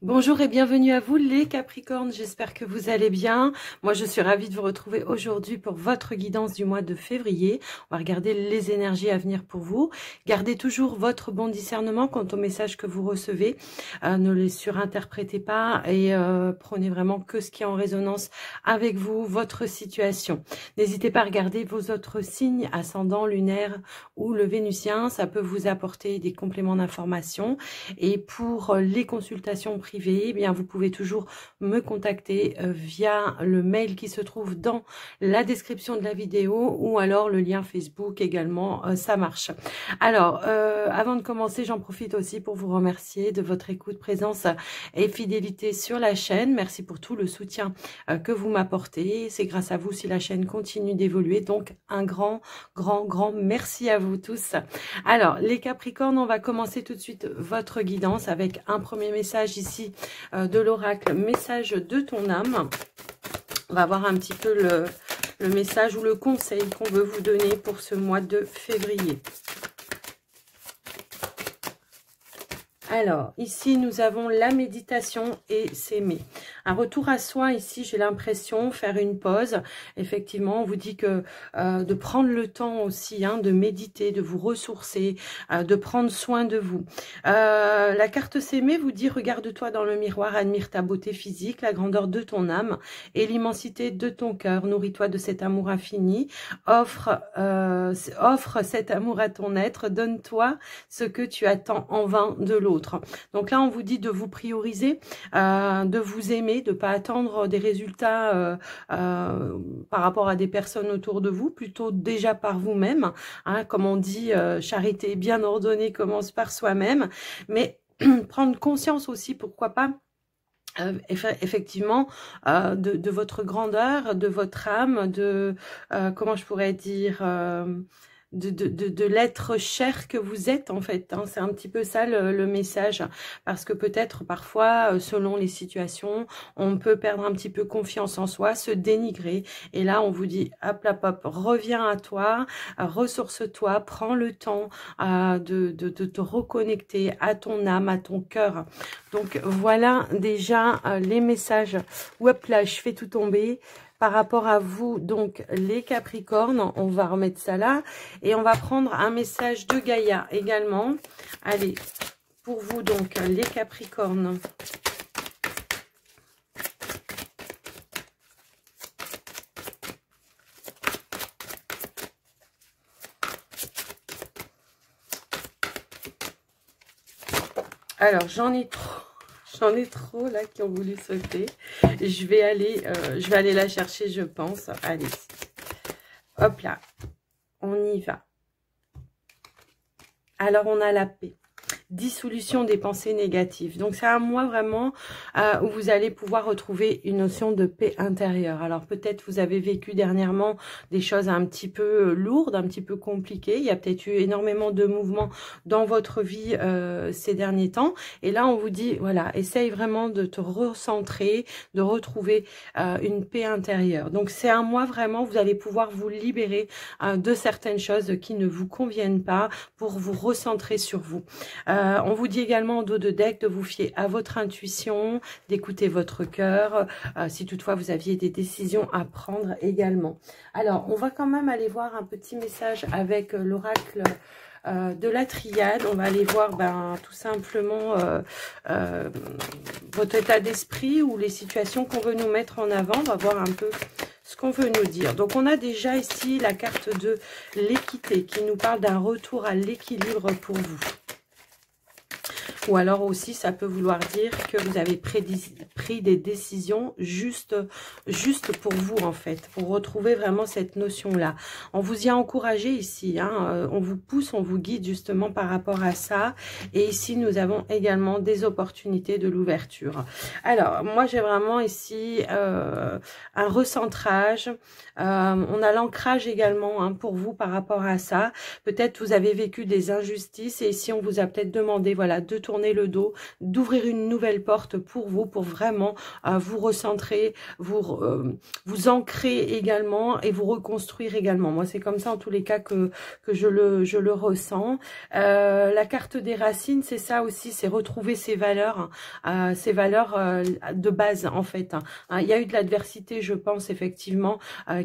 Bonjour et bienvenue à vous les Capricornes, j'espère que vous allez bien. Moi je suis ravie de vous retrouver aujourd'hui pour votre guidance du mois de février. On va regarder les énergies à venir pour vous. Gardez toujours votre bon discernement quant aux messages que vous recevez. Ne les surinterprétez pas et prenez vraiment que ce qui est en résonance avec vous, votre situation. N'hésitez pas à regarder vos autres signes, ascendant, lunaire ou le vénusien. Ça peut vous apporter des compléments d'information. Et pour les consultations privées, eh bien, vous pouvez toujours me contacter via le mail qui se trouve dans la description de la vidéo ou alors le lien Facebook également, ça marche. Alors, avant de commencer, j'en profite aussi pour vous remercier de votre écoute, présence et fidélité sur la chaîne. Merci pour tout le soutien que vous m'apportez. C'est grâce à vous si la chaîne continue d'évoluer. Donc, un grand merci à vous tous. Alors, les Capricornes, on va commencer tout de suite votre guidance avec un premier message ici de l'oracle, message de ton âme. On va voir un petit peu le message ou le conseil qu'on veut vous donner pour ce mois de février. Alors, ici, nous avons la méditation et s'aimer. Un retour à soi, ici, j'ai l'impression, faire une pause. Effectivement, on vous dit que de prendre le temps aussi, de méditer, de vous ressourcer, de prendre soin de vous. La carte s'aimer vous dit, regarde-toi dans le miroir, admire ta beauté physique, la grandeur de ton âme et l'immensité de ton cœur. Nourris-toi de cet amour infini. Offre cet amour à ton être. Donne-toi ce que tu attends en vain de l'autre. Donc là, on vous dit de vous prioriser, de vous aimer, de ne pas attendre des résultats par rapport à des personnes autour de vous, plutôt déjà par vous-même. Comme on dit, charité bien ordonnée commence par soi-même. Mais prendre conscience aussi, pourquoi pas, effectivement, de votre grandeur, de votre âme, de, comment je pourrais dire... de l'être cher que vous êtes en fait, c'est un petit peu ça le message, parce que peut-être parfois selon les situations on peut perdre un petit peu confiance en soi, se dénigrer, et là on vous dit hop là hop, reviens à toi, ressource-toi, prends le temps de te reconnecter à ton âme, à ton cœur. Donc voilà déjà les messages. Hop là, je fais tout tomber par rapport à vous, donc les Capricornes. On va remettre ça là et on va prendre un message de Gaïa également. Allez, pour vous donc les Capricornes. Alors j'en ai trop là qui ont voulu sauter. Je vais aller la chercher, je pense. Allez, hop là, on y va. Alors on a la paix. Dissolution des pensées négatives. Donc c'est un mois vraiment où vous allez pouvoir retrouver une notion de paix intérieure. Alors peut-être vous avez vécu dernièrement des choses un petit peu lourdes, un petit peu compliquées. Il y a peut-être eu énormément de mouvements dans votre vie ces derniers temps. Et là on vous dit, voilà, essaye vraiment de te recentrer, de retrouver une paix intérieure. Donc c'est un mois vraiment où vous allez pouvoir vous libérer de certaines choses qui ne vous conviennent pas pour vous recentrer sur vous. On vous dit également en dos de deck de vous fier à votre intuition, d'écouter votre cœur, si toutefois vous aviez des décisions à prendre également. Alors, on va quand même aller voir un petit message avec l'oracle de la triade. On va aller voir tout simplement votre état d'esprit ou les situations qu'on veut nous mettre en avant. On va voir un peu ce qu'on veut nous dire. Donc on a déjà ici la carte de l'équité qui nous parle d'un retour à l'équilibre pour vous. Ou alors aussi, ça peut vouloir dire que vous avez pris des décisions juste pour vous, en fait, pour retrouver vraiment cette notion-là. On vous y a encouragé ici, on vous pousse, on vous guide justement par rapport à ça. Et ici, nous avons également des opportunités de l'ouverture. Alors, moi, j'ai vraiment ici un recentrage. On a l'ancrage également pour vous par rapport à ça. Peut-être vous avez vécu des injustices et ici, on vous a peut-être demandé, voilà, de tourner tourner le dos, d'ouvrir une nouvelle porte pour vous, pour vraiment vous recentrer, vous ancrer également et vous reconstruire également. Moi, c'est comme ça en tous les cas que je le ressens. La carte des racines, c'est ça aussi, c'est retrouver ses valeurs de base en fait. Il y a eu de l'adversité, je pense effectivement,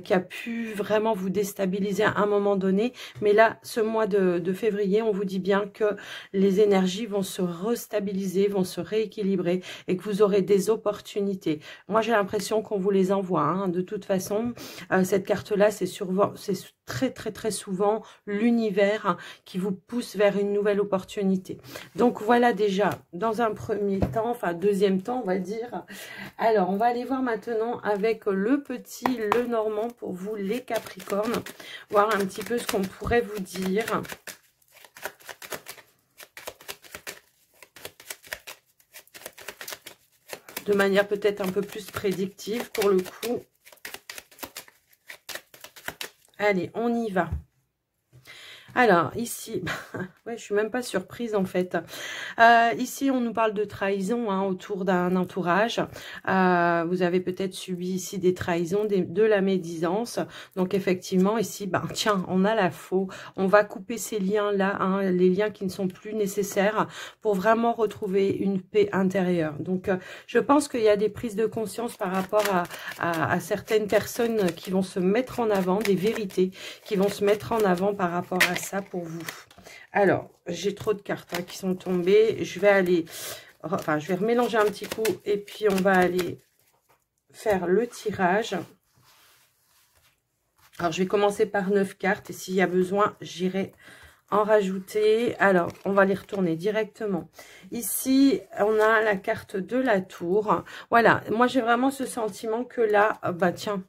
qui a pu vraiment vous déstabiliser à un moment donné. Mais là, ce mois de février, on vous dit bien que les énergies vont se restabiliser, vont se rééquilibrer et que vous aurez des opportunités. Moi, j'ai l'impression qu'on vous les envoie. Hein. De toute façon, cette carte-là, c'est très souvent l'univers qui vous pousse vers une nouvelle opportunité. Donc voilà déjà, dans un premier temps, enfin deuxième temps, on va dire. Alors, on va aller voir maintenant avec le petit Lenormand pour vous, les Capricornes, voir un petit peu ce qu'on pourrait vous dire. De manière peut-être un peu plus prédictive pour le coup. Allez, on y va. Alors, ici, ouais, je suis même pas surprise en fait. Ici, on nous parle de trahison hein, autour d'un entourage. Vous avez peut-être subi ici des trahisons, de la médisance. Donc, effectivement, ici, ben, tiens, on a la faux. On va couper ces liens-là, hein, les liens qui ne sont plus nécessaires pour vraiment retrouver une paix intérieure. Donc, je pense qu'il y a des prises de conscience par rapport à certaines personnes qui vont se mettre en avant, des vérités qui vont se mettre en avant par rapport à ça pour vous. Alors, j'ai trop de cartes hein, qui sont tombées. Je vais aller, enfin, je vais remélanger un petit coup et puis on va aller faire le tirage. Alors, je vais commencer par 9 cartes et s'il y a besoin, j'irai en rajouter. Alors, on va les retourner directement. Ici, on a la carte de la tour. Voilà, moi j'ai vraiment ce sentiment que là, bah tiens,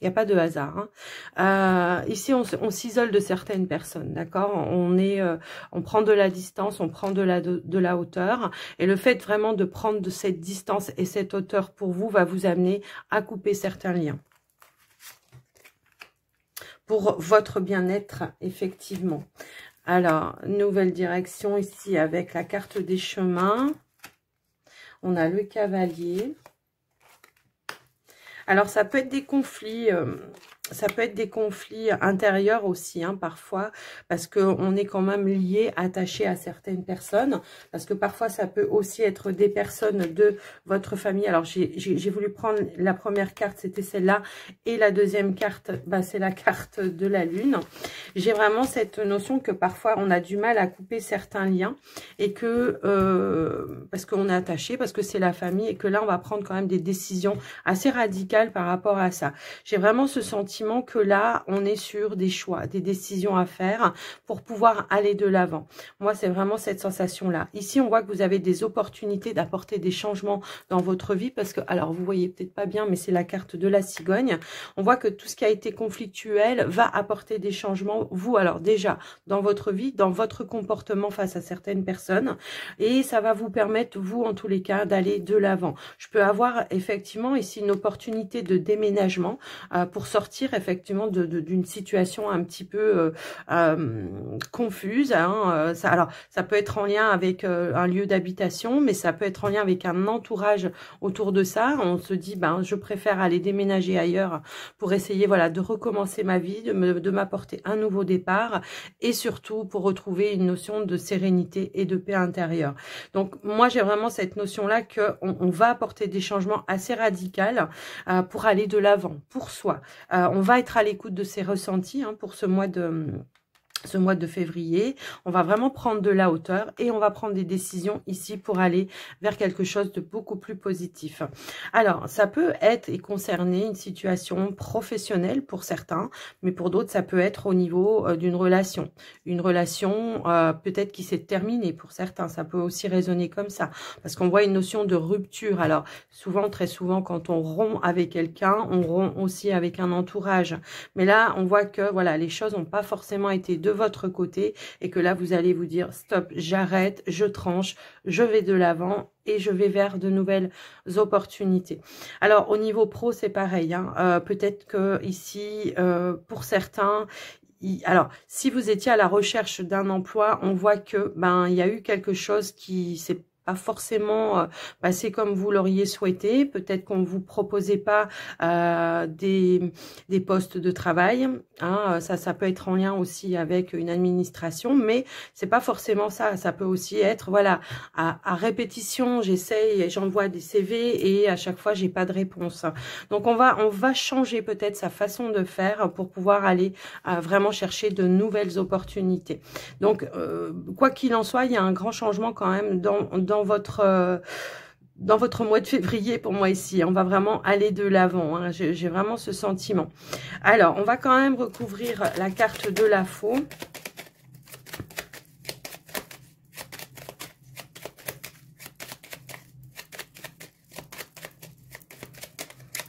il n'y a pas de hasard. Hein. Ici, on s'isole de certaines personnes, d'accord. On prend de la distance, on prend de la hauteur. Et le fait vraiment de prendre de cette distance et cette hauteur pour vous va vous amener à couper certains liens. Pour votre bien-être, effectivement. Alors, nouvelle direction ici avec la carte des chemins. On a le cavalier. Alors, ça peut être des conflits, intérieurs aussi, hein, parfois, parce qu'on est quand même lié, attaché à certaines personnes, parce que parfois, ça peut aussi être des personnes de votre famille. Alors, j'ai voulu prendre la première carte, c'était celle-là, et la deuxième carte, bah, c'est la carte de la lune. J'ai vraiment cette notion que parfois, on a du mal à couper certains liens, et que, parce qu'on est attaché, parce que c'est la famille, et que là, on va prendre quand même des décisions assez radicales par rapport à ça. J'ai vraiment ce sentiment que là, on est sur des choix, des décisions à faire pour pouvoir aller de l'avant. Moi, c'est vraiment cette sensation-là. Ici, on voit que vous avez des opportunités d'apporter des changements dans votre vie parce que, alors, vous voyez peut-être pas bien, mais c'est la carte de la cigogne. On voit que tout ce qui a été conflictuel va apporter des changements, vous, alors déjà, dans votre vie, dans votre comportement face à certaines personnes et ça va vous permettre, vous, en tous les cas, d'aller de l'avant. Je peux avoir effectivement ici une opportunité de déménagement pour sortir effectivement d'une situation un petit peu confuse. Hein. Alors, ça peut être en lien avec un lieu d'habitation, mais ça peut être en lien avec un entourage autour de ça. On se dit, ben, je préfère aller déménager ailleurs pour essayer, voilà, de recommencer ma vie, de m'apporter un nouveau départ et surtout pour retrouver une notion de sérénité et de paix intérieure. Donc, moi, j'ai vraiment cette notion-là qu'on va apporter des changements assez radicaux pour aller de l'avant, pour soi. On va être à l'écoute de ses ressentis hein, pour ce mois de février. On va vraiment prendre de la hauteur et on va prendre des décisions ici pour aller vers quelque chose de beaucoup plus positif. Alors, ça peut être et concerner une situation professionnelle pour certains, mais pour d'autres, ça peut être au niveau d'une relation. Une relation peut-être qui s'est terminée pour certains. Ça peut aussi résonner comme ça parce qu'on voit une notion de rupture. Alors, souvent, très souvent, quand on rompt avec quelqu'un, on rompt aussi avec un entourage. Mais là, on voit que voilà, les choses n'ont pas forcément été de votre côté et que là vous allez vous dire stop, j'arrête, je tranche, je vais de l'avant et je vais vers de nouvelles opportunités. Alors au niveau pro c'est pareil, hein. Peut-être que ici pour certains alors, si vous étiez à la recherche d'un emploi, on voit que il y a eu quelque chose qui s'est pas forcément passé comme vous l'auriez souhaité. Peut-être qu'on vous proposait pas des postes de travail. Hein, ça peut être en lien aussi avec une administration, mais c'est pas forcément ça. Ça peut aussi être, voilà, à répétition, j'essaye, j'envoie des CV et à chaque fois j'ai pas de réponse. Donc on va changer peut-être sa façon de faire pour pouvoir aller vraiment chercher de nouvelles opportunités. Donc quoi qu'il en soit, il y a un grand changement quand même dans votre mois de février pour moi ici. On va vraiment aller de l'avant. Hein. J'ai vraiment ce sentiment. Alors, on va quand même recouvrir la carte de la faux.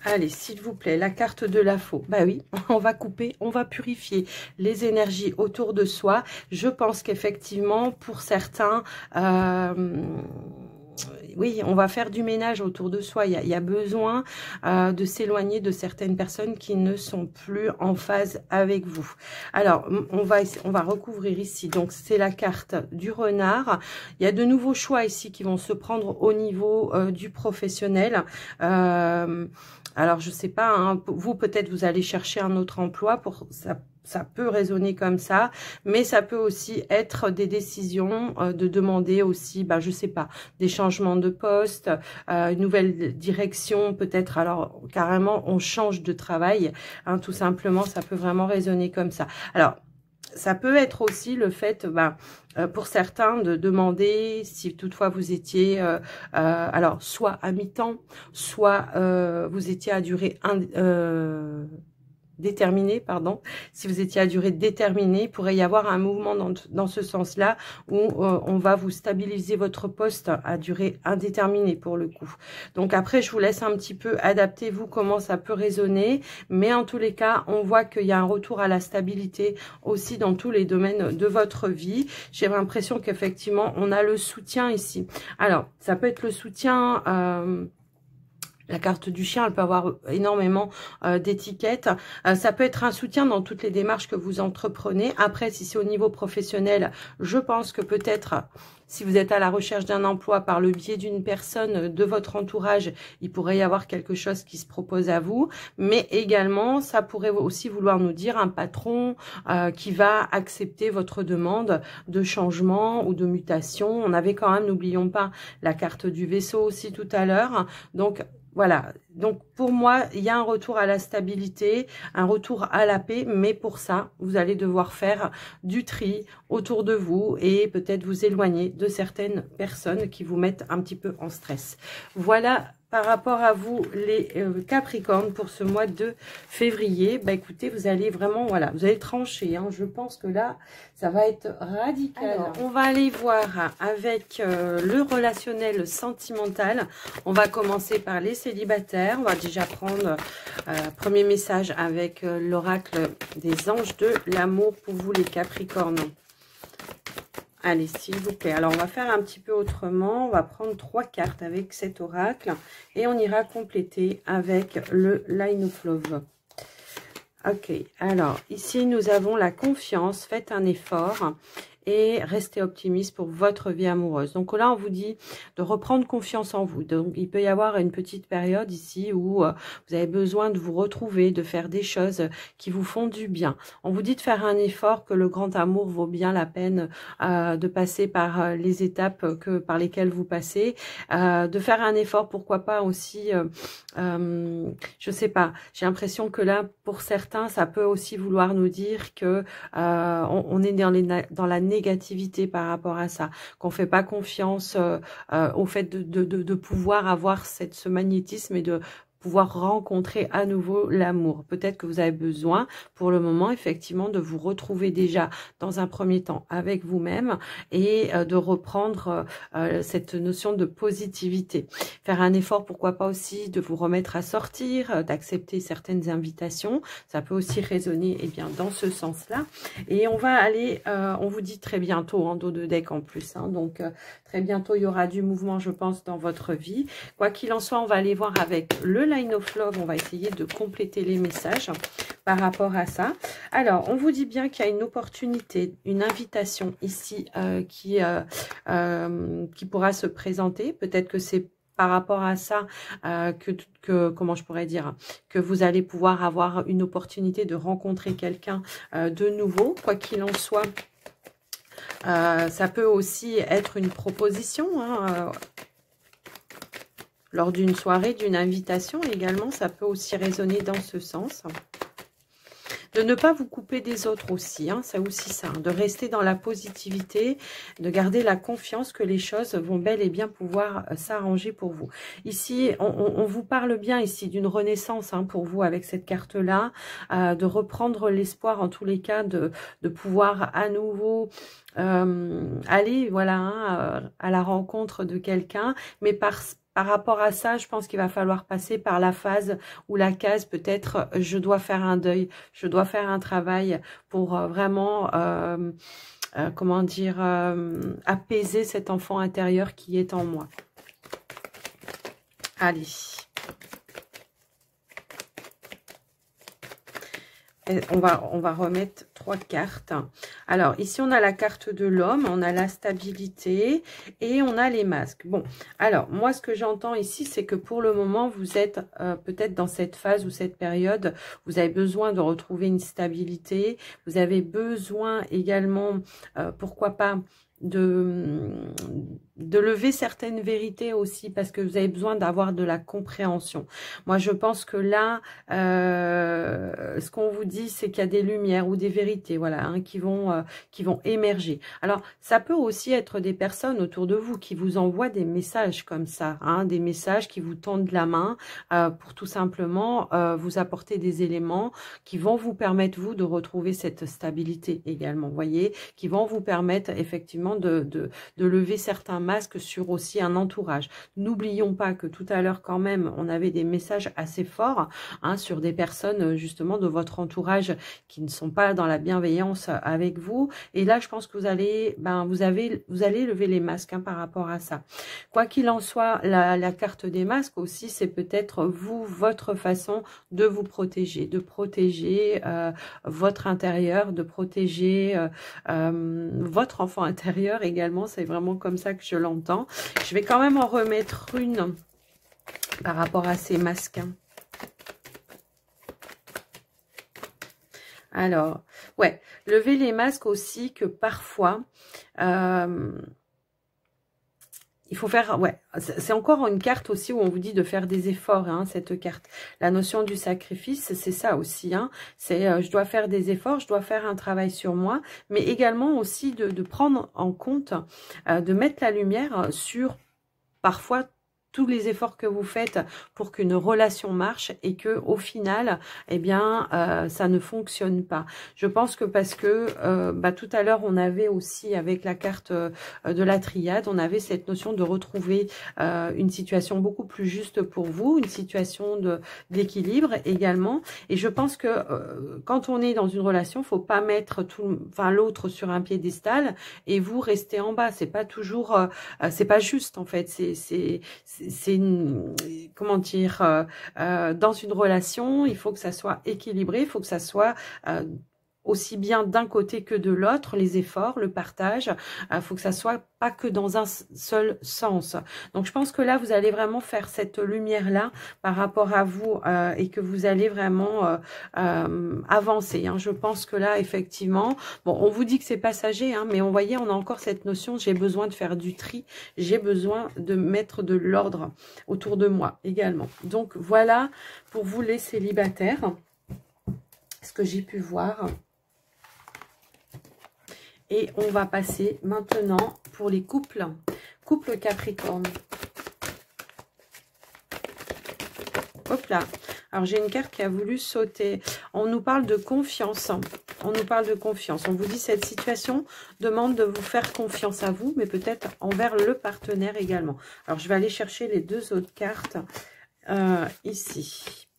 Allez, s'il vous plaît, la carte de la faux. Bah oui, on va couper, on va purifier les énergies autour de soi. Je pense qu'effectivement, pour certains, oui, on va faire du ménage autour de soi. Il y a besoin de s'éloigner de certaines personnes qui ne sont plus en phase avec vous. Alors, on va recouvrir ici. Donc, c'est la carte du renard. Il y a de nouveaux choix ici qui vont se prendre au niveau du professionnel. Alors, je sais pas, hein, vous, peut-être, vous allez chercher un autre emploi pour ça peut résonner comme ça, mais ça peut aussi être des décisions de demander aussi, je sais pas, des changements de poste, une nouvelle direction, peut-être, alors, carrément, on change de travail, hein, tout simplement, ça peut vraiment résonner comme ça. Alors, ça peut être aussi le fait, pour certains, de demander si toutefois vous étiez, alors, soit à mi-temps, soit vous étiez à durée déterminé, pardon, si vous étiez à durée déterminée, il pourrait y avoir un mouvement dans ce sens-là où on va vous stabiliser votre poste à durée indéterminée pour le coup. Donc après, je vous laisse un petit peu adapter vous comment ça peut résonner, mais en tous les cas, on voit qu'il y a un retour à la stabilité aussi dans tous les domaines de votre vie. J'ai l'impression qu'effectivement, on a le soutien ici. Alors, ça peut être le soutien... La carte du chien, elle peut avoir énormément d'étiquettes. Ça peut être un soutien dans toutes les démarches que vous entreprenez. Après, si c'est au niveau professionnel, je pense que peut-être, si vous êtes à la recherche d'un emploi par le biais d'une personne de votre entourage, il pourrait y avoir quelque chose qui se propose à vous. Mais également, ça pourrait aussi vouloir nous dire un patron qui va accepter votre demande de changement ou de mutation. On avait quand même, n'oublions pas, la carte du vaisseau aussi tout à l'heure. Donc, voilà, donc pour moi, il y a un retour à la stabilité, un retour à la paix, mais pour ça, vous allez devoir faire du tri autour de vous et peut-être vous éloigner de certaines personnes qui vous mettent un petit peu en stress. Voilà par rapport à vous les Capricornes pour ce mois de février. Écoutez, vous allez vraiment, voilà, vous allez trancher. Hein. Je pense que là, ça va être radical. Alors, on va aller voir avec le relationnel sentimental. On va commencer par les célibataires. On va déjà prendre premier message avec l'oracle des anges de l'amour pour vous les Capricornes. Allez, s'il vous plaît. Alors, on va faire un petit peu autrement. On va prendre 3 cartes avec cet oracle. Et on ira compléter avec le Line of Love. Ok. Alors, ici, nous avons la confiance. Faites un effort. Et restez optimiste pour votre vie amoureuse. Donc là, on vous dit de reprendre confiance en vous. Donc, il peut y avoir une petite période ici où vous avez besoin de vous retrouver, de faire des choses qui vous font du bien. On vous dit de faire un effort, que le grand amour vaut bien la peine de passer par les étapes par lesquelles vous passez. De faire un effort, pourquoi pas aussi, je sais pas, j'ai l'impression que là, pour certains, ça peut aussi vouloir nous dire que on est dans la négativité par rapport à ça, qu'on fait pas confiance au fait de pouvoir avoir ce magnétisme et de pouvoir rencontrer à nouveau l'amour. Peut-être que vous avez besoin pour le moment effectivement de vous retrouver déjà dans un premier temps avec vous-même et de reprendre cette notion de positivité. Faire un effort, pourquoi pas aussi de vous remettre à sortir, d'accepter certaines invitations. Ça peut aussi résonner dans ce sens-là. Et on va aller, on vous dit très bientôt en dos de deck en plus. Hein, donc très bientôt il y aura du mouvement je pense dans votre vie. Quoi qu'il en soit, on va aller voir avec le Line of Love, on va essayer de compléter les messages par rapport à ça. Alors, on vous dit bien qu'il y a une opportunité, une invitation ici qui pourra se présenter. Peut-être que c'est par rapport à ça comment je pourrais dire, que vous allez pouvoir avoir une opportunité de rencontrer quelqu'un de nouveau. Quoi qu'il en soit, ça peut aussi être une proposition, hein, lors d'une soirée, d'une invitation également, ça peut aussi résonner dans ce sens. De ne pas vous couper des autres aussi, hein, c'est aussi ça, hein, de rester dans la positivité, de garder la confiance que les choses vont bel et bien pouvoir s'arranger pour vous. Ici, on vous parle bien ici d'une renaissance, hein, pour vous avec cette carte-là, de reprendre l'espoir en tous les cas, de pouvoir à nouveau aller voilà, hein, à la rencontre de quelqu'un, mais par rapport à ça, je pense qu'il va falloir passer par la phase ou la case, peut-être, je dois faire un deuil, je dois faire un travail pour vraiment, comment dire, apaiser cet enfant intérieur qui est en moi. Allez. On va remettre 3 cartes. Alors, ici, on a la carte de l'homme, on a la stabilité et on a les masques. Bon, alors, moi, ce que j'entends ici, c'est que pour le moment, vous êtes peut-être dans cette phase ou cette période, vous avez besoin de retrouver une stabilité. Vous avez besoin également, pourquoi pas, de lever certaines vérités aussi, parce que vous avez besoin d'avoir de la compréhension. Moi, je pense que là, ce qu'on vous dit, c'est qu'il y a des lumières ou des vérités, voilà, hein, qui vont émerger. Alors, ça peut aussi être des personnes autour de vous qui vous envoient des messages comme ça, hein, des messages qui vous tendent la main pour tout simplement vous apporter des éléments qui vont vous permettre, vous, de retrouver cette stabilité également, vous voyez, qui vont vous permettre effectivement de lever certains masques sur aussi un entourage. N'oublions pas que tout à l'heure, quand même, on avait des messages assez forts, hein, sur des personnes justement de votre entourage qui ne sont pas dans la bienveillance avec vous. Et là, je pense que vous allez lever les masques, hein, par rapport à ça. Quoi qu'il en soit, la carte des masques aussi, c'est peut-être vous, votre façon de vous protéger, de protéger votre intérieur, de protéger votre enfant intérieur également. C'est vraiment comme ça que je l'entends. Je vais quand même en remettre une par rapport à ces masques. Alors, ouais, lever les masques aussi, que parfois, il faut faire, ouais, c'est encore une carte aussi où on vous dit de faire des efforts, hein, cette carte. La notion du sacrifice, c'est ça aussi, hein. C'est je dois faire des efforts, je dois faire un travail sur moi, mais également aussi de prendre en compte, de mettre la lumière sur parfois tous les efforts que vous faites pour qu'une relation marche et que au final, eh bien, ça ne fonctionne pas. Je pense que parce que tout à l'heure, on avait aussi avec la carte de la triade, on avait cette notion de retrouver une situation beaucoup plus juste pour vous, une situation d'équilibre également. Et je pense que quand on est dans une relation, faut pas mettre l'autre sur un piédestal et vous rester en bas. C'est pas toujours, c'est pas juste en fait. Comment dire, dans une relation, il faut que ça soit équilibré, il faut que ça soit aussi bien d'un côté que de l'autre, les efforts, le partage, faut que ça soit pas que dans un seul sens. Donc je pense que là, vous allez vraiment faire cette lumière-là par rapport à vous et que vous allez vraiment avancer, hein. Je pense que là, effectivement, bon, on vous dit que c'est passager, hein, mais on voyait, on a encore cette notion, j'ai besoin de faire du tri, j'ai besoin de mettre de l'ordre autour de moi également. Donc voilà pour vous les célibataires, ce que j'ai pu voir. Et on va passer maintenant pour les couples. Couple Capricorne. Hop là. Alors, j'ai une carte qui a voulu sauter. On nous parle de confiance. On nous parle de confiance. On vous dit cette situation demande de vous faire confiance à vous, mais peut-être envers le partenaire également. Alors, je vais aller chercher les deux autres cartes ici.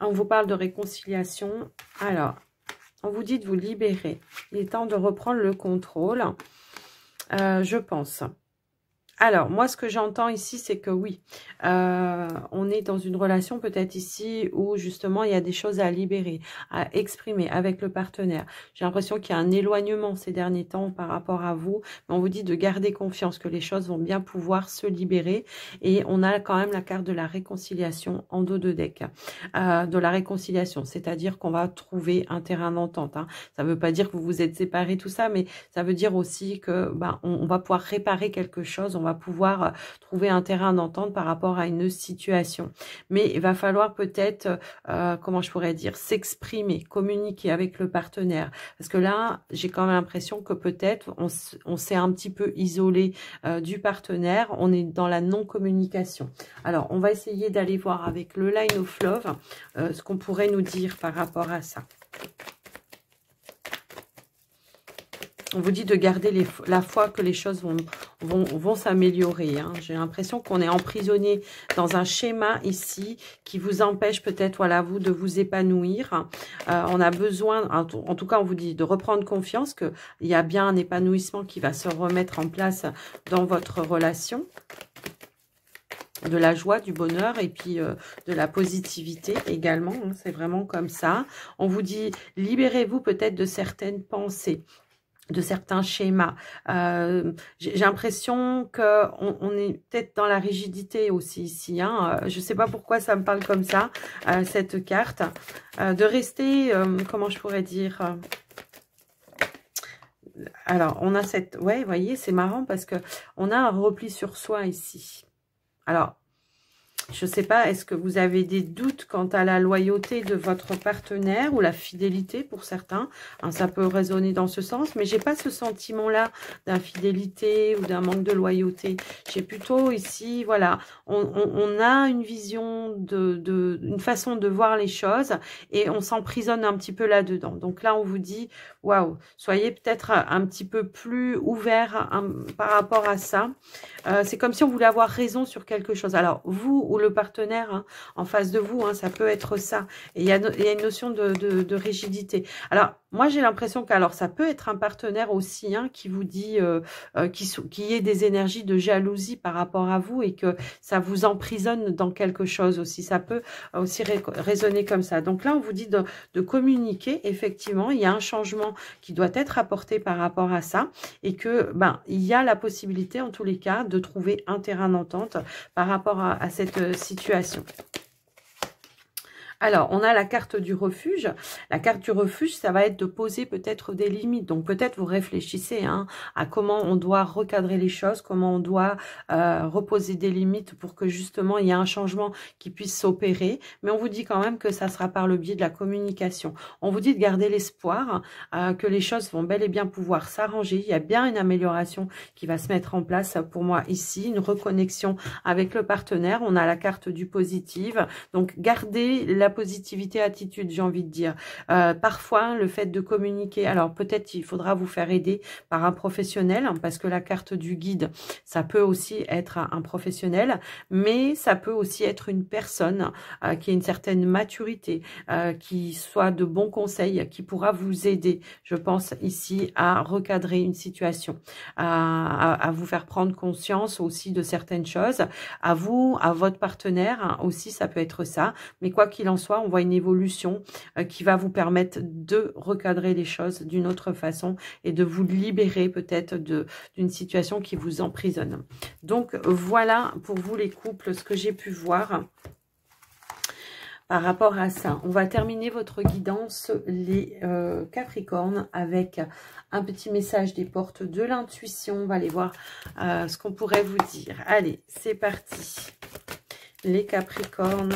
On vous parle de réconciliation. Alors, on vous dit de vous libérer. Il est temps de reprendre le contrôle, je pense. Alors, moi, ce que j'entends ici, c'est que oui, on est dans une relation peut-être ici où justement, il y a des choses à libérer, à exprimer avec le partenaire. J'ai l'impression qu'il y a un éloignement ces derniers temps par rapport à vous, mais on vous dit de garder confiance, que les choses vont bien pouvoir se libérer. Et on a quand même la carte de la réconciliation en dos de deck. De la réconciliation, c'est-à-dire qu'on va trouver un terrain d'entente. Hein. Ça ne veut pas dire que vous vous êtes séparés, tout ça, mais ça veut dire aussi que on va pouvoir réparer quelque chose, on va pouvoir trouver un terrain d'entente par rapport à une situation. Mais il va falloir peut-être, comment je pourrais dire, s'exprimer, communiquer avec le partenaire. Parce que là, j'ai quand même l'impression que peut-être on s'est un petit peu isolé du partenaire, on est dans la non-communication. Alors, on va essayer d'aller voir avec le Line of Love ce qu'on pourrait nous dire par rapport à ça. On vous dit de garder la foi que les choses vont s'améliorer. Hein. J'ai l'impression qu'on est emprisonné dans un schéma ici qui vous empêche peut-être, voilà, vous, de vous épanouir. On a besoin, en tout cas, on vous dit de reprendre confiance qu'il y a bien un épanouissement qui va se remettre en place dans votre relation. De la joie, du bonheur et puis de la positivité également. Hein. C'est vraiment comme ça. On vous dit, libérez-vous peut-être de certaines pensées, de certains schémas. J'ai l'impression qu'on est peut-être dans la rigidité aussi ici. Hein. Je ne sais pas pourquoi ça me parle comme ça, cette carte. De rester, comment je pourrais dire... Alors, on a cette... Ouais, vous voyez, c'est marrant parce que on a un repli sur soi ici. Alors, je ne sais pas, est-ce que vous avez des doutes quant à la loyauté de votre partenaire ou la fidélité pour certains, hein, ça peut résonner dans ce sens, mais j'ai pas ce sentiment-là d'infidélité ou d'un manque de loyauté. J'ai plutôt ici, voilà, on a une vision, une façon de voir les choses et on s'emprisonne un petit peu là-dedans. Donc là, on vous dit, waouh, soyez peut-être un petit peu plus ouvert par rapport à ça. C'est comme si on voulait avoir raison sur quelque chose. Alors, vous ou le partenaire hein, en face de vous, hein, ça peut être ça. Et il y a une notion de rigidité. Alors, moi, j'ai l'impression que, alors, ça peut être un partenaire aussi hein, qui vous dit qu'il y ait des énergies de jalousie par rapport à vous et que ça vous emprisonne dans quelque chose aussi. Ça peut aussi résonner comme ça. Donc là, on vous dit de communiquer. Effectivement, il y a un changement qui doit être apporté par rapport à ça et que, il y a la possibilité, en tous les cas, de trouver un terrain d'entente par rapport à cette situation. Alors, on a la carte du refuge. La carte du refuge, ça va être de poser peut-être des limites. Donc, peut-être vous réfléchissez hein, à comment on doit recadrer les choses, comment on doit reposer des limites pour que justement, il y ait un changement qui puisse s'opérer. Mais on vous dit quand même que ça sera par le biais de la communication. On vous dit de garder l'espoir que les choses vont bel et bien pouvoir s'arranger. Il y a bien une amélioration qui va se mettre en place pour moi ici, une reconnexion avec le partenaire. On a la carte du positif. Donc, gardez la positivité attitude, j'ai envie de dire. Parfois, le fait de communiquer, alors peut-être il faudra vous faire aider par un professionnel, hein, parce que la carte du guide, ça peut aussi être un professionnel, mais ça peut aussi être une personne qui a une certaine maturité, qui soit de bons conseils, qui pourra vous aider, je pense, ici, à recadrer une situation, à vous faire prendre conscience aussi de certaines choses, à vous, à votre partenaire, hein, aussi, ça peut être ça, mais quoi qu'il en soit, on voit une évolution qui va vous permettre de recadrer les choses d'une autre façon et de vous libérer peut-être d'une situation qui vous emprisonne. Donc voilà pour vous les couples ce que j'ai pu voir par rapport à ça. On va terminer votre guidance les Capricornes avec un petit message des portes de l'intuition. On va aller voir ce qu'on pourrait vous dire. Allez, c'est parti. Les Capricornes.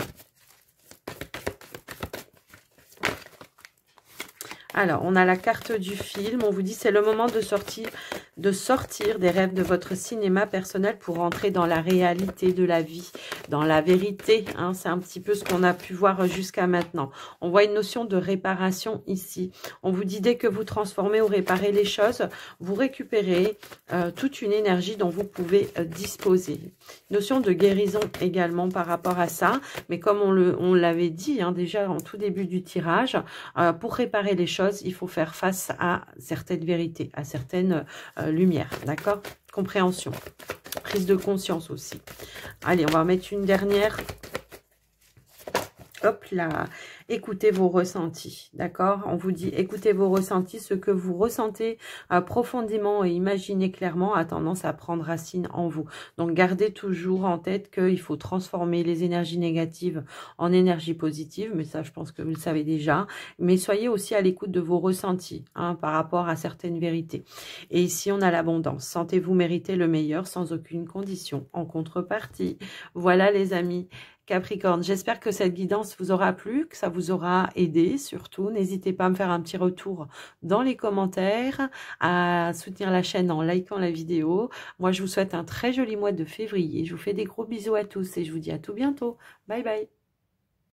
Alors, on a la carte du film. On vous dit c'est le moment de sortir des rêves de votre cinéma personnel pour entrer dans la réalité de la vie, dans la vérité. Hein, c'est un petit peu ce qu'on a pu voir jusqu'à maintenant. On voit une notion de réparation ici. On vous dit dès que vous transformez ou réparez les choses, vous récupérez toute une énergie dont vous pouvez disposer. Notion de guérison également par rapport à ça. Mais comme on l'avait dit hein, déjà en tout début du tirage, pour réparer les choses, il faut faire face à certaines vérités, à certaines lumières, d'accord? Compréhension. prise de conscience aussi. Allez, on va mettre une dernière. Hop là, écoutez vos ressentis, d'accord? On vous dit, écoutez vos ressentis, ce que vous ressentez profondément et imaginez clairement a tendance à prendre racine en vous. Donc, gardez toujours en tête qu'il faut transformer les énergies négatives en énergie positive, mais ça, je pense que vous le savez déjà. Mais soyez aussi à l'écoute de vos ressentis hein, par rapport à certaines vérités. Et ici, on a l'abondance. Sentez-vous mériter le meilleur sans aucune condition en contrepartie. Voilà les amis. Capricorne, j'espère que cette guidance vous aura plu, que ça vous aura aidé surtout. N'hésitez pas à me faire un petit retour dans les commentaires, à soutenir la chaîne en likant la vidéo. Moi, je vous souhaite un très joli mois de février. Je vous fais des gros bisous à tous et je vous dis à tout bientôt. Bye bye.